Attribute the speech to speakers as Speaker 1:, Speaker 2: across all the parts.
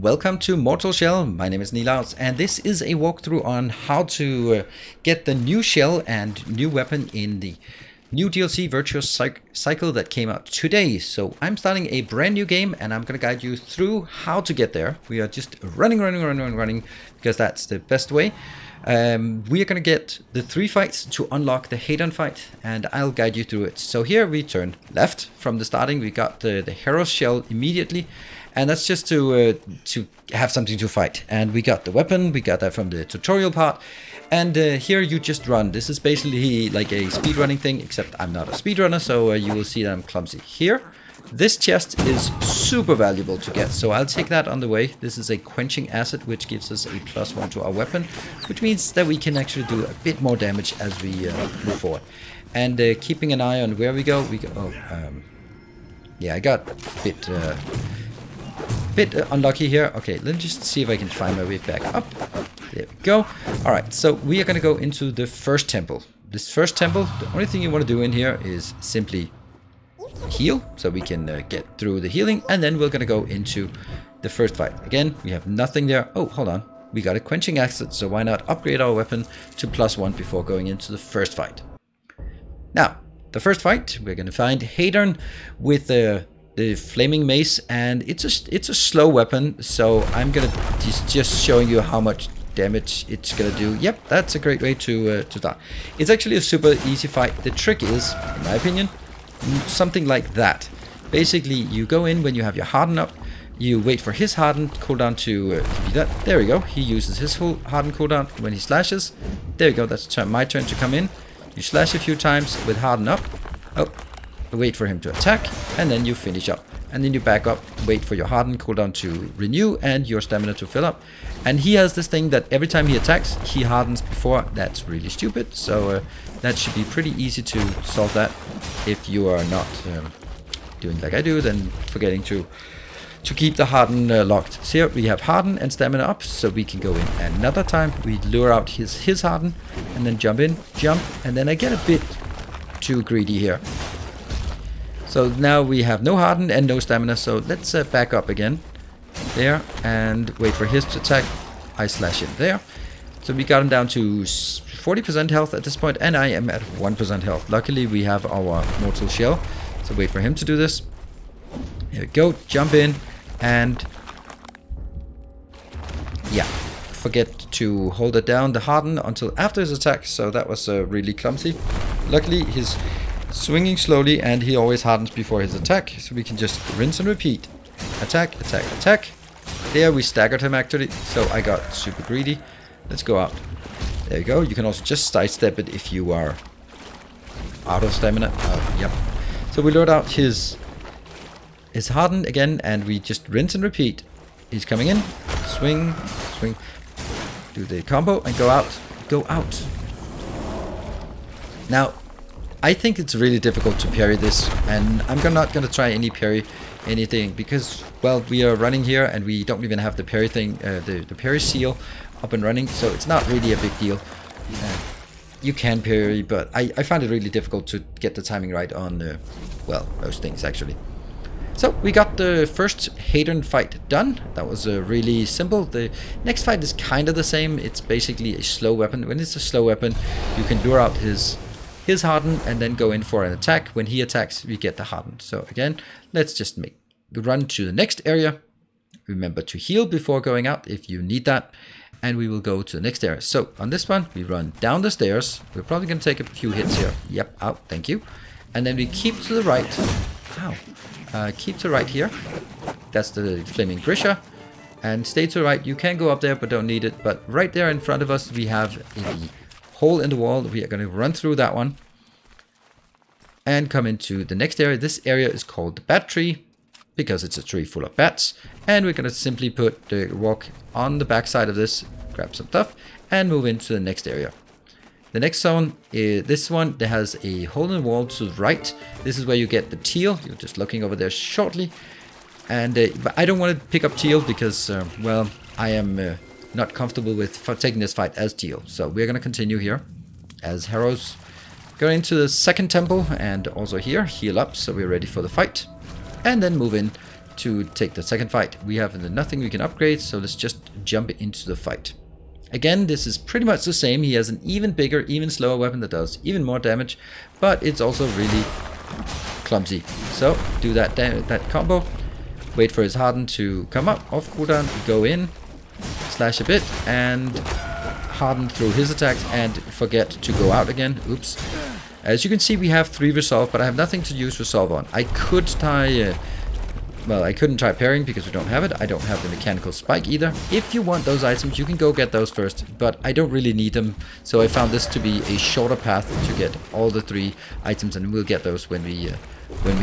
Speaker 1: Welcome to Mortal Shell. My name is Nilaus, and this is a walkthrough on how to get the new shell and new weapon in the new DLC Virtuous Cycle that came out today. So I'm starting a brand new game, and I'm going to guide you through how to get there. We are just running, because that's the best way. We are going to get the 3 fights to unlock the HADERN fight, and I'll guide you through it. So here we turn left from the starting. We got the hero's shell immediately. And that's just to have something to fight. And we got the weapon, we got that from the tutorial part. And here you just run. This is basically like a speedrunning thing, except I'm not a speedrunner, so you will see that I'm clumsy. Here, this chest is super valuable to get, so I'll take that on the way. This is a quenching acid, which gives us a +1 to our weapon, which means that we can actually do a bit more damage as we move forward. And keeping an eye on where we go, yeah, I got a bit unlucky here. Okay, let me just see if I can find my way back up. There we go. Alright, so we are going to go into the first temple. This first temple, the only thing you want to do in here is simply heal, so we can get through the healing, and then we're going to go into the first fight. Again, we have nothing there. Oh, hold on. We got a quenching acid, so why not upgrade our weapon to +1 before going into the first fight. Now, the first fight, we're going to find HADERN with the flaming mace, and it's a slow weapon, so I'm gonna just showing you how much damage it's gonna do. Yep, that's a great way to start. It's actually a super easy fight. The trick is, in my opinion, something like that. Basically, you go in when you have your harden up, you wait for his harden cooldown to be that. There we go. He uses his whole harden cooldown when he slashes. There we go. That's my turn to come in. You slash a few times with harden up. Oh. Wait for him to attack, and then you finish up. And then you back up, wait for your harden cooldown to renew and your stamina to fill up. And he has this thing that every time he attacks, he hardens before. That's really stupid, so that should be pretty easy to solve that. If you are not doing like I do, then forgetting to keep the harden locked. So here we have harden and stamina up, so we can go in another time. We lure out his harden, and then jump in, jump, and then I get a bit too greedy here. So now we have no harden and no stamina, so let's back up again. There, and wait for his to attack. I slash in there. So we got him down to 40% health at this point, and I am at 1% health. Luckily, we have our mortal shell, so wait for him to do this. Here we go, jump in, and yeah, forget to hold it down, the harden, until after his attack, so that was really clumsy. Luckily, he's swinging slowly, and he always hardens before his attack, so we can just rinse and repeat. Attack, attack, attack. There, we staggered him actually, so I got super greedy. Let's go out. There you go. You can also just sidestep it if you are out of stamina. Yep. So we load out his harden again, and we just rinse and repeat. He's coming in. Swing, swing. Do the combo and go out. Go out. Now, I think it's really difficult to parry this, and I'm not going to try any parry anything, because, well, we are running here and we don't even have the parry thing, the parry seal up and running, so it's not really a big deal. You can parry, but I find it really difficult to get the timing right on, well, most things actually. So we got the first HADERN fight done. That was really simple. The next fight is kind of the same. It's basically a slow weapon. When it's a slow weapon, you can lure out his harden and then go in for an attack. When he attacks, we get the harden. So again, let's just run to the next area. Remember to heal before going out if you need that, and we will go to the next area. So on this one, we run down the stairs. We're probably going to take a few hits here. Yep, out, thank you. And then we keep to the right. Ow. Keep to the right here. That's the flaming Grisha. And stay to the right. You can go up there, but don't need it. But right there in front of us, we have the hole in the wall. We are going to run through that one and come into the next area. This area is called the bat tree because it's a tree full of bats, and we're going to simply put the walk on the back side of this, grab some stuff, and move into the next area. The next zone is this one. That has a hole in the wall to the right. This is where you get the teal. You're just looking over there shortly, and but I don't want to pick up teal because well, I am not comfortable with taking this fight as teal. So we're going to continue here as heroes. Go into the second temple, and also here heal up, so we're ready for the fight. And then move in to take the second fight. We have nothing we can upgrade, so let's just jump into the fight. Again, this is pretty much the same. He has an even bigger, even slower weapon that does even more damage, but it's also really clumsy. So do that combo, wait for his harden to come up, off cooldown, go in, slash a bit, and harden through his attacks, and forget to go out again. Oops. As you can see, we have 3 resolve, but I have nothing to use resolve on. I could try... well, I couldn't try parrying because we don't have it. I don't have the mechanical spike either. If you want those items, you can go get those first, but I don't really need them. So I found this to be a shorter path to get all the 3 items, and we'll get those when we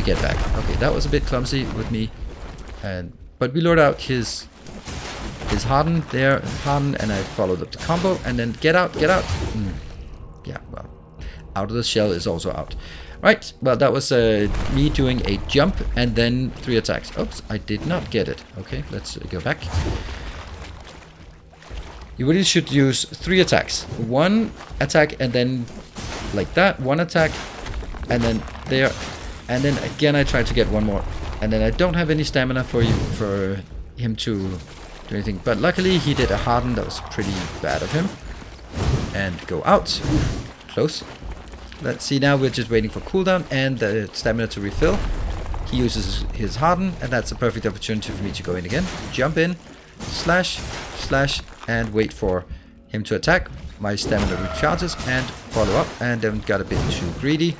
Speaker 1: get back. Okay, that was a bit clumsy with me, but we lured out his harden there, and I followed up the combo, and then get out. Yeah, well, out of the shell is also out. Right, well, that was me doing a jump and then 3 attacks. Oops, I did not get it. Okay, let's go back. You really should use 3 attacks. 1 attack and then like that, 1 attack, and then there, and then again I tried to get 1 more, and then I don't have any stamina for him to do anything. But luckily he did a harden that was pretty bad of him, and go out. Close. Let's see, now we're just waiting for cooldown and the stamina to refill. He uses his harden, and that's a perfect opportunity for me to go in again. Jump in, slash, and wait for him to attack. My stamina recharges and follow up, and then got a bit too greedy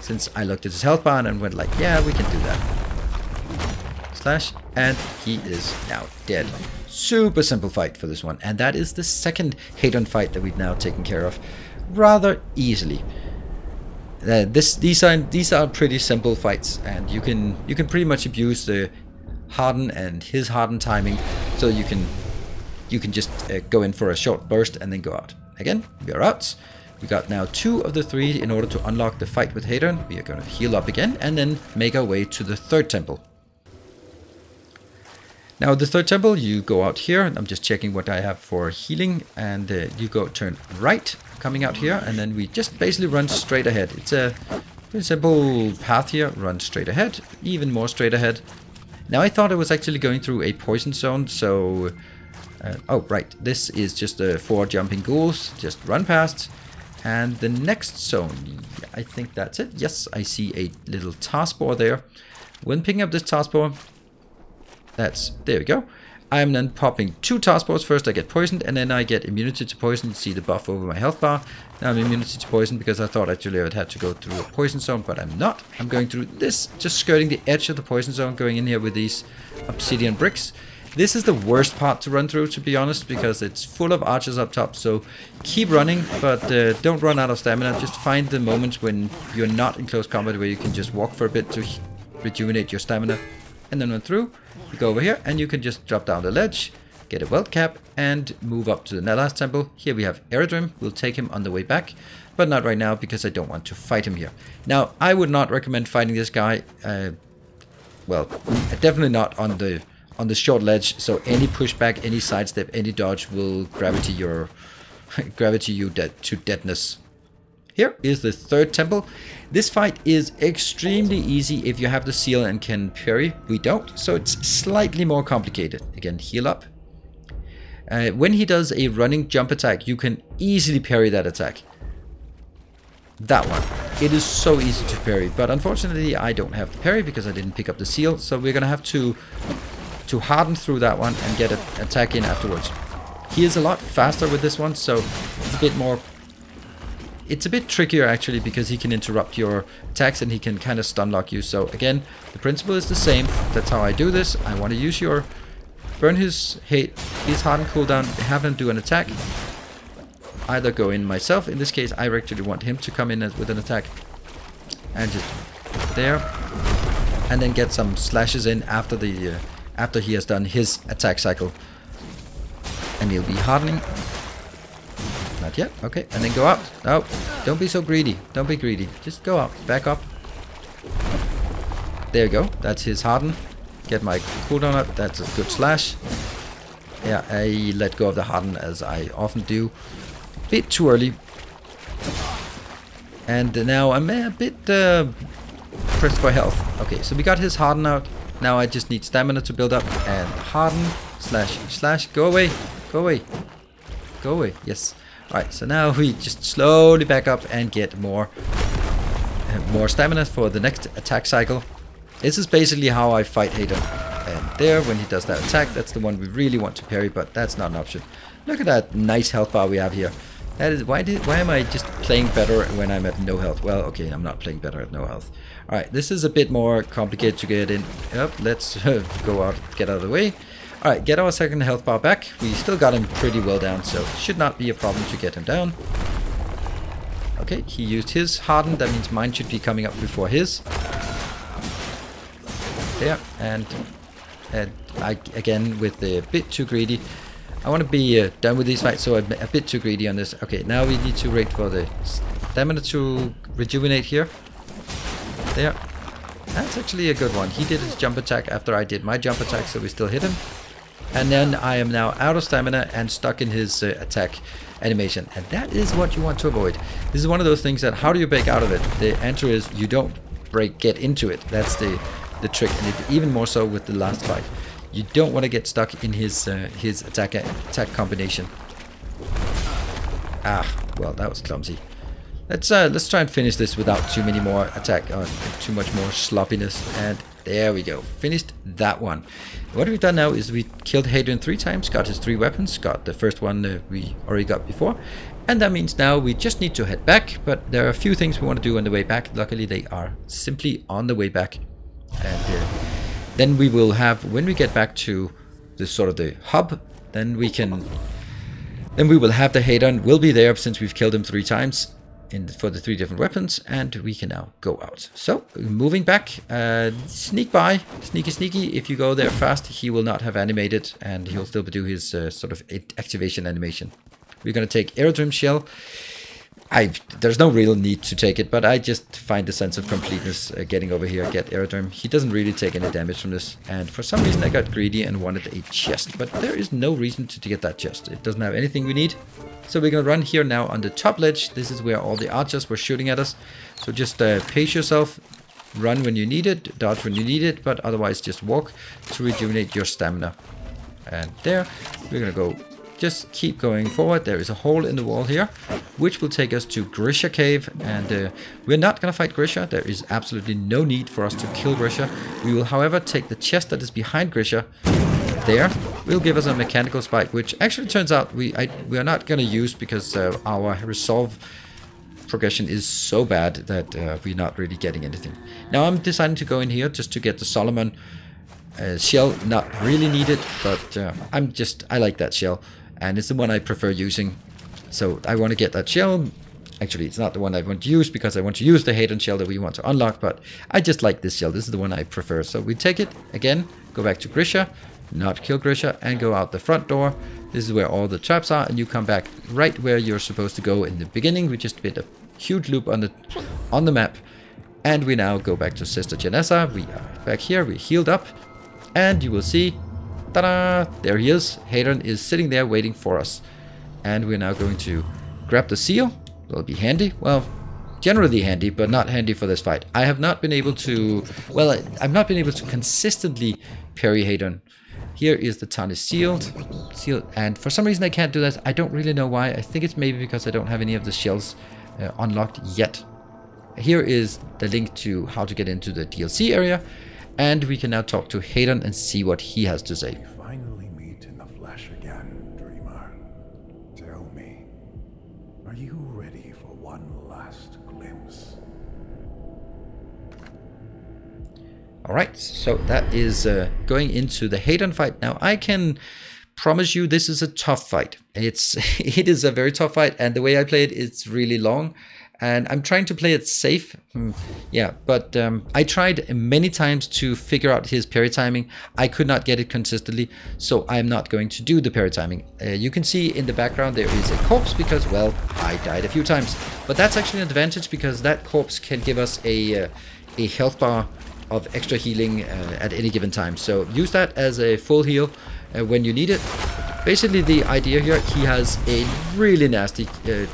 Speaker 1: since I looked at his health bar and went like, yeah, we can do that. Slash, and he is now dead. Super simple fight for this one, and that is the second HADERN fight that we've now taken care of rather easily. These are pretty simple fights, and you can pretty much abuse the harden and his harden timing, so you can just go in for a short burst and then go out. Again, we are out. We got now 2 of the 3 in order to unlock the fight with HADERN. We are going to heal up again and then make our way to the 3rd temple. Now the 3rd temple, you go out here. I'm just checking what I have for healing, and you go turn right, coming out here, and then we just basically run straight ahead. It's a pretty simple path here. Run straight ahead, even more straight ahead. Now I thought I was actually going through a poison zone, so oh right, this is just 4 jumping ghouls. Just run past, and the next zone, I think that's it. Yes, I see a little taskbar there. When picking up this taskbar, there we go. I'm then popping 2 taskbars. First I get poisoned, and then I get immunity to poison. You see the buff over my health bar. Now I'm immunity to poison because I thought actually I would have to go through a poison zone, but I'm not. I'm going through this, just skirting the edge of the poison zone, going in here with these obsidian bricks. This is the worst part to run through, to be honest, because it's full of archers up top, so keep running, but don't run out of stamina. Just find the moments when you're not in close combat where you can just walk for a bit to rejuvenate your stamina, and then run through. You go over here, and you can just drop down the ledge, get a weld cap, and move up to the last temple. Here we have Eredrim. We'll take him on the way back, but not right now because I don't want to fight him here. Now, I would not recommend fighting this guy. Well, definitely not on the short ledge. So any pushback, any sidestep, any dodge will gravity you to deadness. Here is the 3rd temple. This fight is extremely easy if you have the seal and can parry. We don't, so it's slightly more complicated. Again, heal up. When he does a running jump attack, you can easily parry that attack. That one. It is so easy to parry, but unfortunately I don't have the parry because I didn't pick up the seal, so we're gonna have to harden through that one and get an attack in afterwards. He is a lot faster with this one, so it's a bit more... It's a bit trickier actually, because he can interrupt your attacks and he can kind of stun lock you. So again, the principle is the same. That's how I do this. I want to use your... Burn his harden cooldown, have him do an attack. Either go in myself. In this case, I actually want him to come in with an attack. And just there. And then get some slashes in after he has done his attack cycle. And he'll be hardening. Not yet. Okay, and then go up. No, don't be so greedy. Don't be greedy. Just go up. Back up. There you go. That's his harden. Get my cooldown up. That's a good slash. Yeah, I let go of the harden as I often do. A bit too early. And now I'm a bit pressed for health. Okay, so we got his harden out. Now I just need stamina to build up, and harden, slash, go away, go away, go away, yes. Alright, so now we just slowly back up and get more stamina for the next attack cycle. This is basically how I fight HADERN. And there, when he does that attack, that's the one we really want to parry, but that's not an option. Look at that nice health bar we have here. That is why am I just playing better when I'm at no health? Well, okay, I'm not playing better at no health. Alright, this is a bit more complicated to get in. Yep, let's go out, get out of the way. Alright, get our second health bar back. We still got him pretty well down, so it should not be a problem to get him down. Okay, he used his harden, that means mine should be coming up before his. There, and I, again, with the bit too greedy. I want to be done with these fights, so I'm a bit too greedy on this. Okay, now we need to wait for the stamina to rejuvenate here. There. That's actually a good one. He did his jump attack after I did my jump attack, so we still hit him. And then I am now out of stamina and stuck in his attack animation. And that is what you want to avoid. This is one of those things that, how do you break out of it? The answer is you don't get into it. That's the trick, and even more so with the last fight. You don't want to get stuck in his attack combination. Ah, well, that was clumsy. Let's try and finish this without too many more too much more sloppiness. And there we go, finished that one. What we've done now is we killed HADERN 3 times, got his 3 weapons, got the first one we already got before, and that means now we just need to head back. But there are a few things we want to do on the way back. Luckily, they are simply on the way back, and then we will have, when we get back to the sort of the hub, then we will have the HADERN will be there since we've killed him 3 times. For the 3 different weapons, and we can now go out. So moving back, sneaky. If you go there fast, he will not have animated, and he'll still do his sort of activation animation. We're gonna take Aerodrome Shell. There's no real need to take it, but I just find the sense of completeness getting over here, get Aerodrome. He doesn't really take any damage from this, and for some reason I got greedy and wanted a chest, but there is no reason to get that chest. It doesn't have anything we need. So we're gonna run here now on the top ledge. This is where all the archers were shooting at us. So just pace yourself, run when you need it, dodge when you need it, but otherwise just walk to rejuvenate your stamina. And there, we're gonna go. Just keep going forward. There is a hole in the wall here, which will take us to Grisha Cave, and we're not gonna fight Grisha. There is absolutely no need for us to kill Grisha. We will, however, take the chest that is behind Grisha. There will give us a mechanical spike, which actually turns out we are not gonna use because our resolve progression is so bad that we're not really getting anything. Now I'm deciding to go in here just to get the Solomon shell. Not really needed, but I like that shell. And it's the one I prefer using. So I want to get that shell. Actually, it's not the one I want to use because I want to use the HADERN shell that we want to unlock. But I just like this shell. This is the one I prefer. So we take it again, go back to Grisha, not kill Grisha, and go out the front door. This is where all the traps are. And you come back right where you're supposed to go in the beginning. We just did a huge loop on the map. And we now go back to Sister Janessa. We are back here. We healed up. And you will see, ta-da! There he is. HADERN is sitting there waiting for us. And we're now going to grab the seal. It'll be handy. Well, generally handy, but not handy for this fight. I have not been able to... Well, I've not been able to consistently parry HADERN. Here is the tarnished sealed. And for some reason I can't do that. I don't really know why. I think it's maybe because I don't have any of the shells unlocked yet. Here is the link to how to get into the DLC area. And we can now talk to HADERN and see what he has to say.
Speaker 2: We finally meet in the flesh again, dreamer. Tell me, are you ready for one last glimpse?
Speaker 1: Alright, so that is going into the HADERN fight. Now I can promise you this is a tough fight. It is a very tough fight, and the way I play it, it's really long. And I'm trying to play it safe. Yeah, but I tried many times to figure out his parry timing. I could not get it consistently, so I'm not going to do the parry timing. You can see in the background there is a corpse because, well, I died a few times. But that's actually an advantage because that corpse can give us a health bar of extra healing at any given time. So use that as a full heal when you need it. Basically, the idea here, he has a really nasty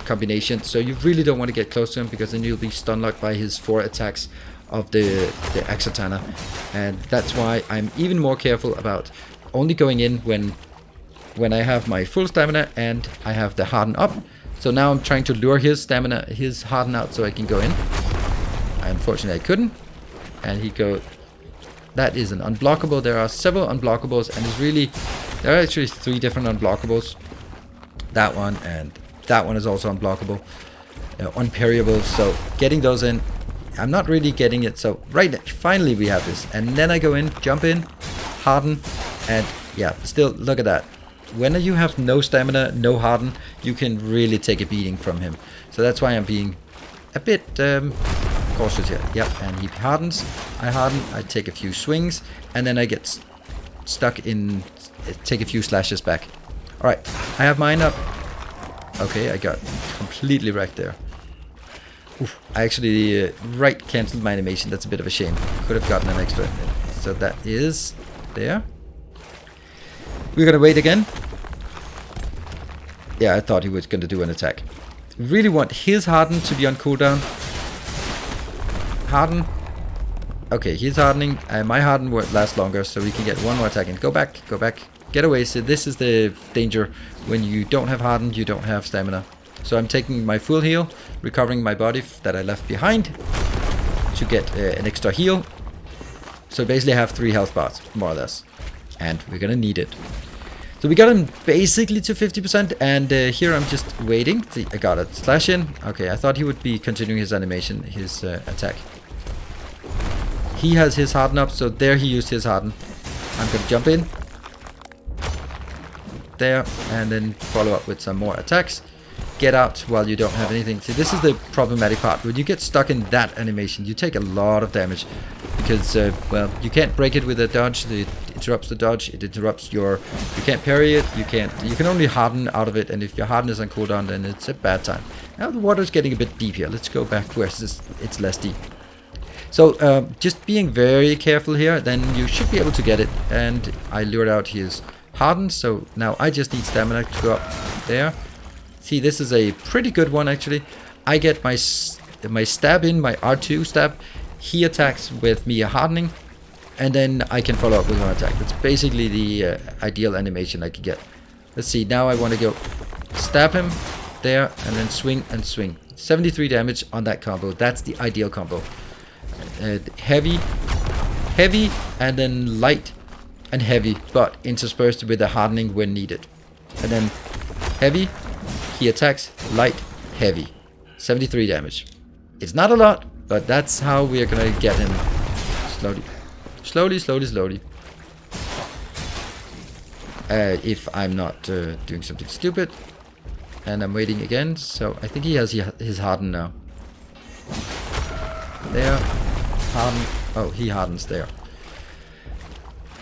Speaker 1: combination, so you really don't want to get close to him because then you'll be stun locked by his 4 attacks of the Axatana, and that's why I'm even more careful about only going in when I have my full stamina and I have the harden up. So now I'm trying to lure his stamina, his harden out, so I can go in. Unfortunately I couldn't, and he go. That is an unblockable. There are several unblockables, and it's really, there are actually 3 different unblockables. That one and that one is also unblockable, unparryable. So getting those in, I'm not really getting it. So right, finally we have this, and then I go in, jump in, harden, and yeah, still look at that. When you have no stamina, no harden, you can really take a beating from him. So that's why I'm being a bit cautious here. Yep, and he hardens, I harden, I take a few swings, and then I get stuck in, take a few slashes back. Alright, I have mine up. Okay, I got completely wrecked there. Oof, I actually cancelled my animation. That's a bit of a shame. Could have gotten an extra. So that is there. We're gonna wait again. Yeah, I thought he was gonna do an attack. Really want his harden to be on cooldown. Harden. Okay, he's hardening. My harden will last longer, so we can get one more attack in. Go back, go back. Get away. So this is the danger when you don't have harden, you don't have stamina. So I'm taking my full heal, recovering my body that I left behind to get an extra heal. So basically I have 3 health bars, more or less. And we're gonna need it. So we got him basically to 50%, and here I'm just waiting. See, I got a slash in. Okay, I thought he would be continuing his animation, his attack. He has his harden up, so there he used his harden. I'm gonna jump in. There, and then follow up with some more attacks. Get out while you don't have anything. See, this is the problematic part. When you get stuck in that animation, you take a lot of damage. Because, well, you can't break it with a dodge. It interrupts the dodge. It interrupts your... You can't parry it. You can only harden out of it. And if your harden is on cooldown, then it's a bad time. Now the water's getting a bit deep here. Let's go back where it's less deep. So, just being very careful here. Then you should be able to get it. And I lured out his harden. So now I just need stamina to go up there. See, this is a pretty good one, actually. I get my stab in, my R2 stab. He attacks with me hardening, and then I can follow up with one attack. That's basically the ideal animation I can get. Let's see, now I want to go stab him there, and then swing and swing. 73 damage on that combo. That's the ideal combo. Heavy, heavy, and then light and heavy, but interspersed with the hardening when needed. And then heavy. He attacks, light, heavy. 73 damage. It's not a lot, but that's how we are gonna get him. Slowly. Slowly, slowly, slowly. If I'm not doing something stupid. And I'm waiting again, so I think he has his harden now. There. Harden. Oh, he hardens there.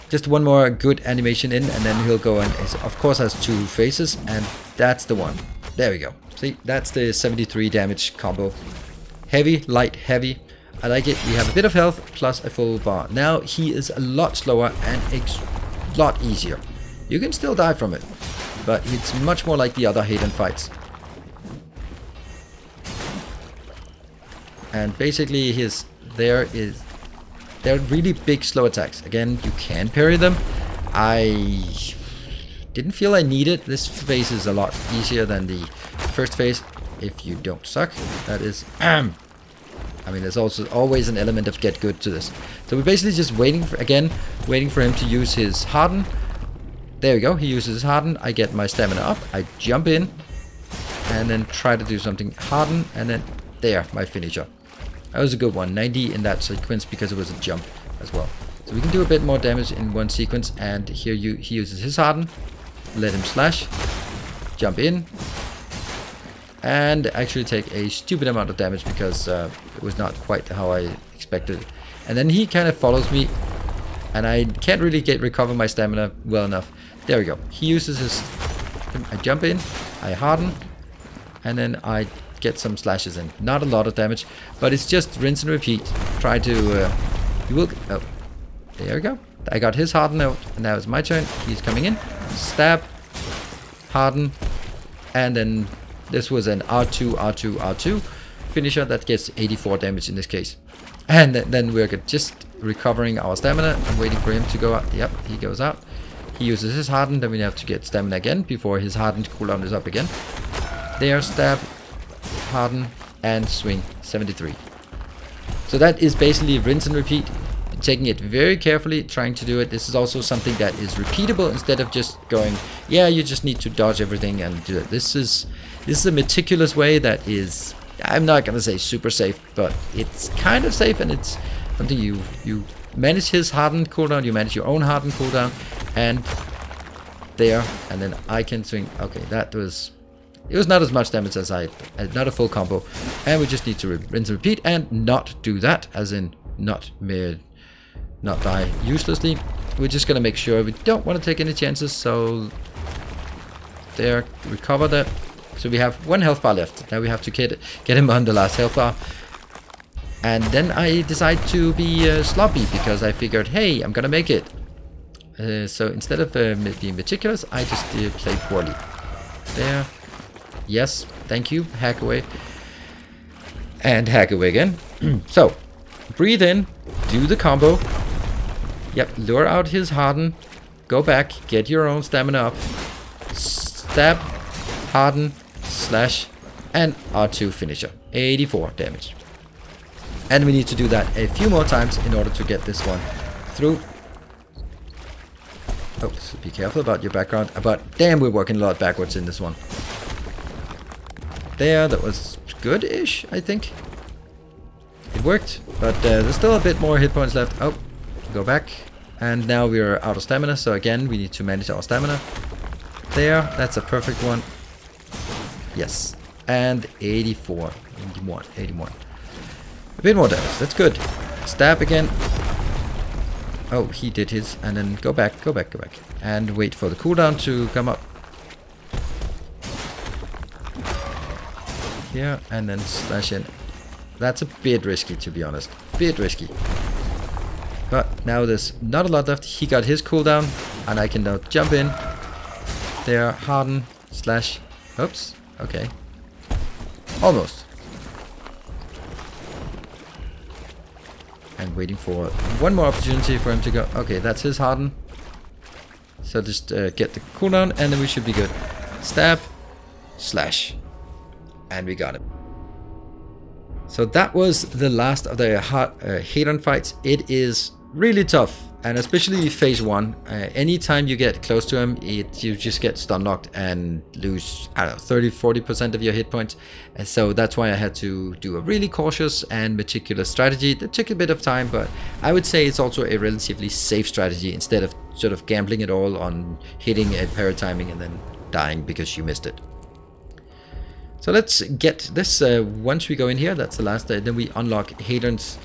Speaker 1: Just one more good animation in, and then he'll go and, of course, has 2 phases, and that's the one. There we go. See, that's the 73 damage combo. Heavy, light, heavy. I like it. We have a bit of health plus a full bar. Now he is a lot slower and a lot easier. You can still die from it, but it's much more like the other HADERN fights. And basically they're really big slow attacks. Again, you can parry them. I didn't feel I needed. This phase is a lot easier than the first phase. If you don't suck, that is. I mean, there's also always an element of get good to this. So we're basically just waiting for him to use his harden. There we go. He uses his harden. I get my stamina up. I jump in, and then try to do something harden, and then there, my finisher. That was a good one. 90 in that sequence because it was a jump as well. So we can do a bit more damage in one sequence, and here he uses his harden. Let him slash, jump in, and actually take a stupid amount of damage because it was not quite how I expected. And then he kind of follows me, and I can't really recover my stamina well enough. There we go. He uses his... I jump in, I harden, and then I get some slashes in. Not a lot of damage, but it's just rinse and repeat. Try to... you will... Oh, there we go. I got his harden out, and now it's my turn. He's coming in. Stab, harden, and then this was an R2 finisher that gets 84 damage in this case. And then we're just recovering our stamina. I'm waiting for him to go out. Yep, he goes out. He uses his harden, then we have to get stamina again before his hardened cooldown is up again. There, stab, harden, and swing. 73. So that is basically rinse and repeat. Taking it very carefully, trying to do it. This is also something that is repeatable instead of just going, yeah, you just need to dodge everything and do it. This is a meticulous way that is, I'm not gonna say super safe, but it's kind of safe, and it's something you manage his hardened cooldown, you manage your own hardened cooldown, and there, and then I can swing. Okay, it was not as much damage as not a full combo, and we just need to rinse and repeat and not do that, as in not die uselessly. We're just gonna make sure we don't want to take any chances. So there, recover that. So we have 1 health bar left. Now we have to get him on the last health bar. And then I decide to be sloppy, because I figured, hey, I'm gonna make it. So instead of being meticulous, I just play poorly. There. Yes, thank you. Hack away. And hack away again. So, breathe in, do the combo. Yep, lure out his harden. Go back, get your own stamina up. Stab, harden, slash, and R2 finisher. 84 damage. And we need to do that a few more times in order to get this one through. Oh, so be careful about your background. But damn, we're working a lot backwards in this one. There, that was good-ish, I think. It worked, but there's still a bit more hit points left. Oh, go back. And now we're out of stamina, so again, we need to manage our stamina. There, that's a perfect one. Yes. And 84. 81. A bit more damage, that's good. Stab again. Oh, he did his, and then go back. And wait for the cooldown to come up. Here, and then slash in. That's a bit risky, to be honest. Bit risky. But now there's not a lot left. He got his cooldown, and I can now jump in. There, harden, slash. Oops, okay. Almost. And waiting for one more opportunity for him to go. Okay, that's his harden. So just get the cooldown, and then we should be good. Stab, slash. And we got it. So that was the last of the HADERN fights. It is really tough, and especially phase 1. Anytime you get close to him, you just get stun locked and lose, I don't know, 30-40% of your hit points. And so that's why I had to do a really cautious and meticulous strategy. That took a bit of time, but I would say it's also a relatively safe strategy, instead of sort of gambling it all on hitting a paratiming and then dying because you missed it. So let's get this, once we go in here, that's the last, then we unlock HADERN's,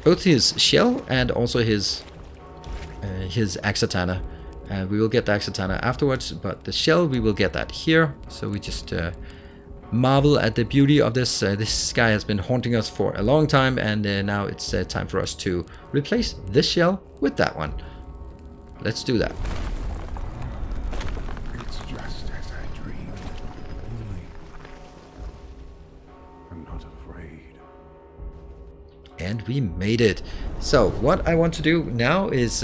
Speaker 1: both his shell and also his Axatana. We will get the Axatana afterwards, but the shell, we will get that here. So we just marvel at the beauty of this. This guy has been haunting us for a long time, and now it's time for us to replace this shell with that one. Let's do that. And we made it. So what I want to do now is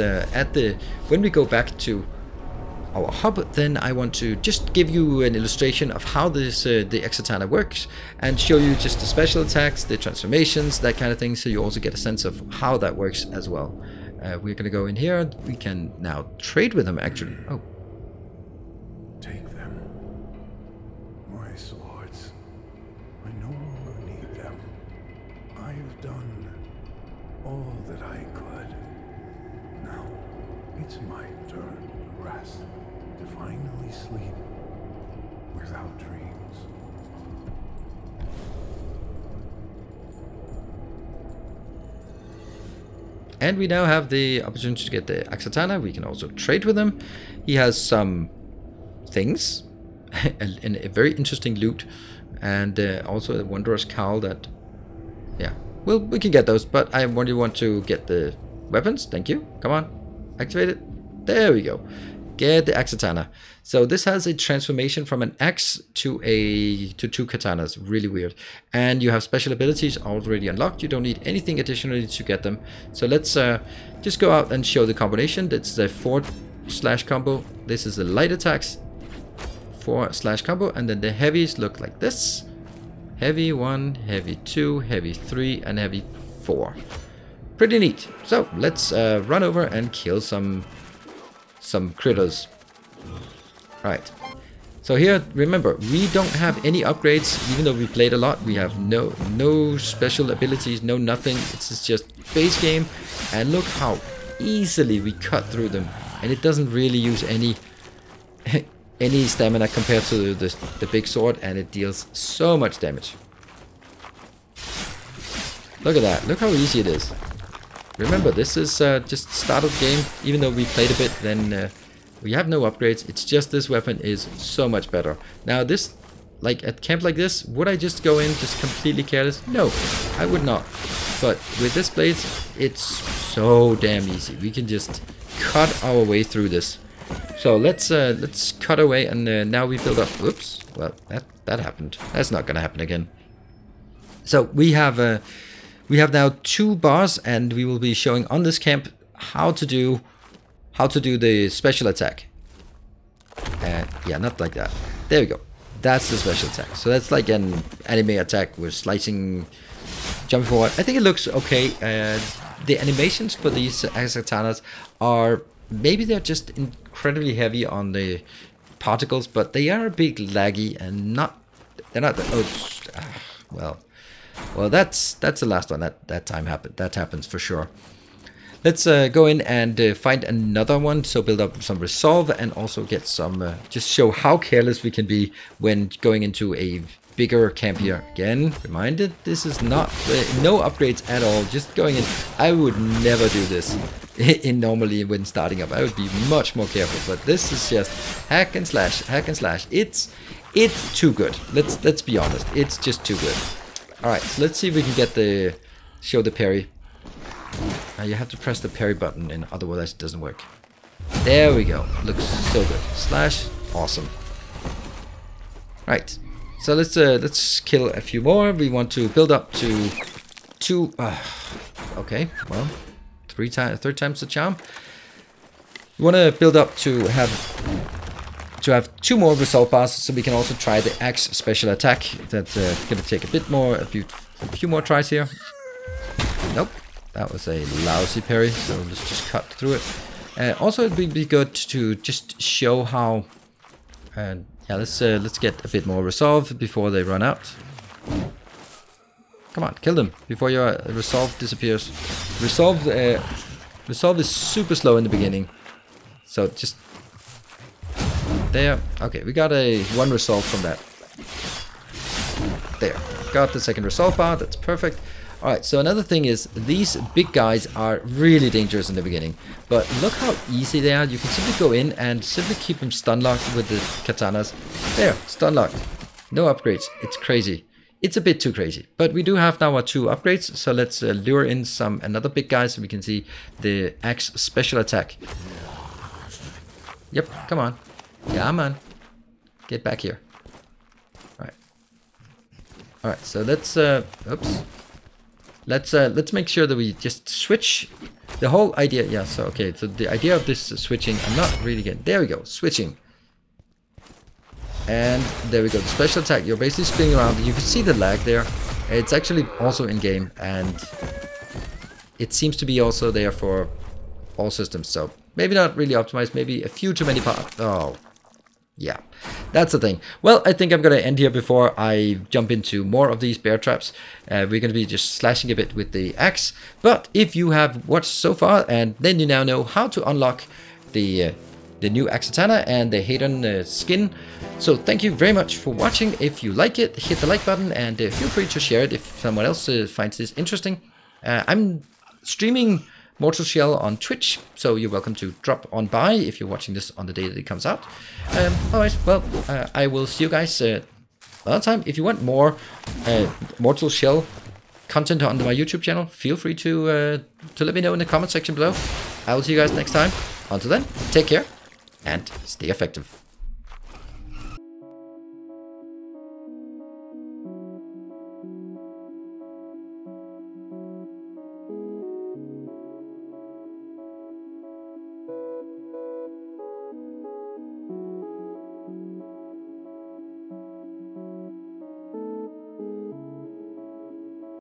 Speaker 1: when we go back to our hub, then I want to just give you an illustration of how this the Axatana works, and show you just the special attacks, the transformations, that kind of thing, so you also get a sense of how that works as well. We're gonna go in here. We can now trade with them, actually. Oh,
Speaker 2: take them. My swords. I no longer need them. I've done all that I could. Now, it's my turn to rest, to finally sleep without dreams.
Speaker 1: and we now have the opportunity to get the Axatana. We can also trade with him. He has some things, and a very interesting loot, and also a wondrous cowl that, yeah, well, we can get those, but I only want to get the weapons. Thank you. Come on, activate it. There we go. Get the Axatana. So this has a transformation from an axe to two katanas. Really weird. And you have special abilities already unlocked. You don't need anything additionally to get them. So let's just go out and show the combination. That's the 4/ combo. This is the light attacks 4/ combo, and then the heavies look like this. Heavy 1, heavy 2, heavy 3, and heavy 4. Pretty neat. So let's run over and kill some critters. Right. So here, remember, we don't have any upgrades. Even though we played a lot, we have no special abilities, no nothing. It's just base game, and look how easily we cut through them. And it doesn't really use any any stamina compared to the big sword, and it deals so much damage. Look at that. Look how easy it is. Remember, this is just start of the game. Even though we played a bit, then we have no upgrades. It's just this weapon is so much better. Now this, like at camp like this, would I just go in just completely careless? No, I would not. But with this blade, it's so damn easy. We can just cut our way through this. So let's cut away, and now we build up. Oops. Well, that happened. That's not gonna happen again. So we have now 2 bars, and we will be showing on this camp how to do the special attack. Yeah, not like that. There we go. That's the special attack. So that's like an anime attack with slicing, jumping forward. I think it looks okay. The animations for these Axatanas are, maybe they're just incredibly heavy on the particles, but they are a bit laggy and they're not. Well, that's the last one. That time happened. That happens for sure. Let's go in and find another one. So build up some resolve and also get some. Just show how careless we can be when going into a bigger camp here. Again, reminded, this is not no upgrades at all. Just going in. I would never do this normally when starting up. I would be much more careful. But this is just hack and slash, hack and slash. It's too good. Let's be honest. It's just too good. All right, so let's see if we can show the parry. You have to press the parry button, and otherwise it doesn't work. There we go. Looks so good. Slash, awesome. Right, so let's kill a few more. We want to build up to 2. Okay, well, third time's the charm. We want to build up to have 2 more resolve bars, so we can also try the axe special attack. That's gonna take a few more tries here. Nope, that was a lousy parry, so let's just cut through it. Also, it would be good to just show how. Yeah, let's get a bit more resolve before they run out. Come on, kill them before your resolve disappears. Resolve is super slow in the beginning, so just. There. Okay, we got a 1 resolve from that. There. Got the second resolve bar. That's perfect. Alright, so another thing is these big guys are really dangerous in the beginning. But look how easy they are. You can simply go in and simply keep them stun locked with the katanas. There, stun locked. No upgrades. It's crazy. It's a bit too crazy. But we do have now our 2 upgrades. So let's lure in another big guy so we can see the axe special attack. Yep, come on. Yeah, man. Get back here. Alright, so let's let's make sure that we just switch the whole idea. Yeah, so okay, so the idea of this switching, I'm not really getting. There we go, switching. And there we go, the special attack. You're basically spinning around. You can see the lag there. It's actually also in game, and it seems to be also there for all systems. So maybe not really optimized, maybe a few too many parts. Oh. Yeah, that's the thing. Well, I think I'm going to end here before I jump into more of these bear traps. We're going to be just slashing a bit with the axe. But if you have watched so far, and then you now know how to unlock the new Axatana and the HADERN skin. So thank you very much for watching. If you like it, hit the like button, and feel free to share it if someone else finds this interesting. I'm streaming Mortal Shell on Twitch, so you're welcome to drop on by if you're watching this on the day that it comes out. Alright, well, I will see you guys another time. If you want more Mortal Shell content on my YouTube channel, feel free to let me know in the comment section below. I will see you guys next time. Until then, take care. and stay effective.